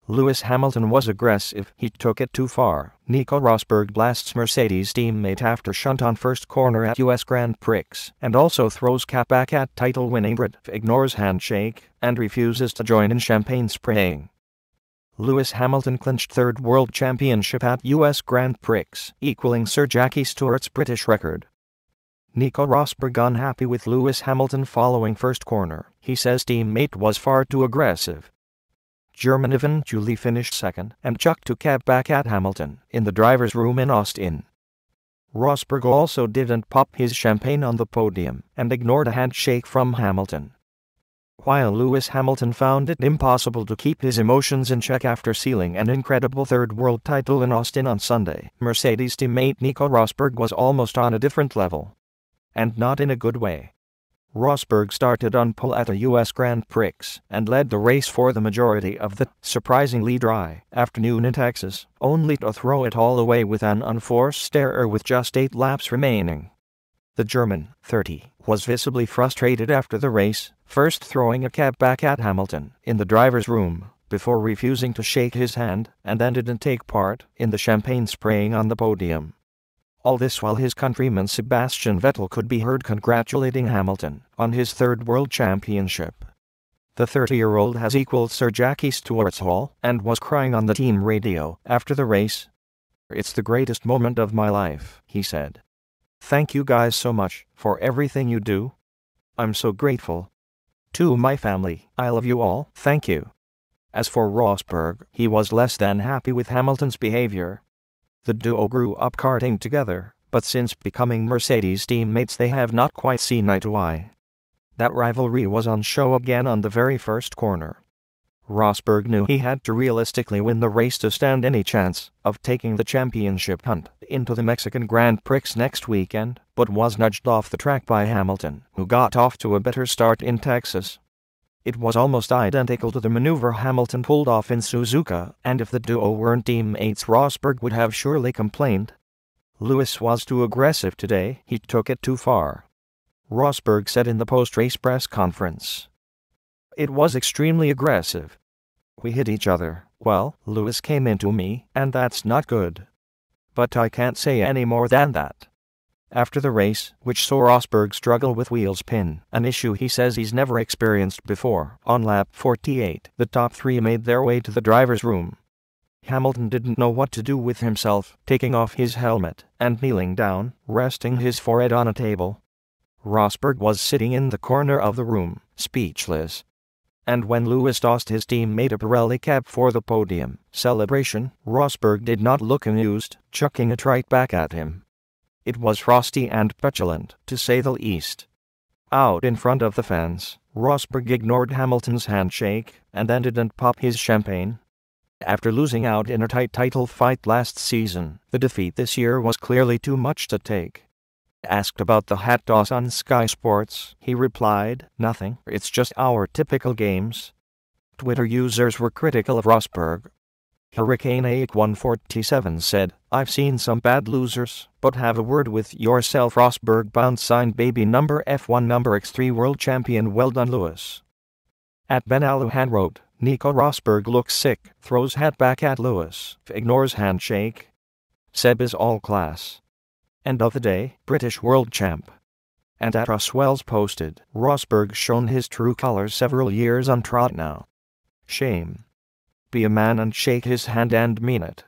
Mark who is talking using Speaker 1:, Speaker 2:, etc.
Speaker 1: Lewis Hamilton was aggressive. He took it too far. Nico Rosberg blasts Mercedes teammate after shunt on first corner at US Grand Prix, and also throws cap back at title-winning Brit, ignores handshake, and refuses to join in champagne spraying. Lewis Hamilton clinched third world championship at US Grand Prix, equaling Sir Jackie Stewart's British record. Nico Rosberg unhappy with Lewis Hamilton following first corner. He says teammate was far too aggressive. German eventually finished second and chucked two cab back at Hamilton in the driver's room in Austin. Rosberg also didn't pop his champagne on the podium and ignored a handshake from Hamilton. While Lewis Hamilton found it impossible to keep his emotions in check after sealing an incredible third world title in Austin on Sunday, Mercedes teammate Nico Rosberg was almost on a different level. And not in a good way. Rosberg started on pole at a US Grand Prix and led the race for the majority of the surprisingly dry afternoon in Texas, only to throw it all away with an unforced error with just 8 laps remaining. The German, 30, was visibly frustrated after the race, first throwing a cab back at Hamilton in the driver's room, before refusing to shake his hand, and then didn't take part in the champagne spraying on the podium. All this while his countryman Sebastian Vettel could be heard congratulating Hamilton on his third world championship. The 30-year-old has equaled Sir Jackie Stewart's haul and was crying on the team radio after the race. "It's the greatest moment of my life," he said. "Thank you guys so much for everything you do. I'm so grateful. To my family, I love you all, thank you." As for Rosberg, he was less than happy with Hamilton's behavior. The duo grew up karting together, but since becoming Mercedes teammates they have not quite seen eye to eye. That rivalry was on show again on the very first corner. Rosberg knew he had to realistically win the race to stand any chance of taking the championship hunt into the Mexican Grand Prix next weekend, but was nudged off the track by Hamilton, who got off to a better start in Texas. It was almost identical to the maneuver Hamilton pulled off in Suzuka, and if the duo weren't teammates Rosberg would have surely complained. "Lewis was too aggressive today, he took it too far," Rosberg said in the post-race press conference. "It was extremely aggressive. We hit each other. Well, Lewis came into me, and that's not good. But I can't say any more than that." After the race, which saw Rosberg struggle with wheel spin, an issue he says he's never experienced before, on lap 48, the top three made their way to the driver's room. Hamilton didn't know what to do with himself, taking off his helmet and kneeling down, resting his forehead on a table. Rosberg was sitting in the corner of the room, speechless. And when Lewis tossed his teammate a Pirelli cap for the podium celebration, Rosberg did not look amused, chucking it right back at him. It was frosty and petulant, to say the least. Out in front of the fans, Rosberg ignored Hamilton's handshake and then didn't pop his champagne. After losing out in a tight title fight last season, the defeat this year was clearly too much to take. Asked about the hat toss on Sky Sports, he replied, "Nothing, it's just our typical games." Twitter users were critical of Rosberg. Hurricane Ake147 said, "I've seen some bad losers, but have a word with yourself." Rosberg bound signed baby number F1 number X3 world champion. "Well done, Lewis." At Ben Aluhan wrote, "Nico Rosberg looks sick, throws hat back at Lewis, ignores handshake. Seb is all class. End of the day, British world champ." And at Oswells posted, "Rosberg's shown his true colors several years on trot now. Shame. Be a man and shake his hand and mean it."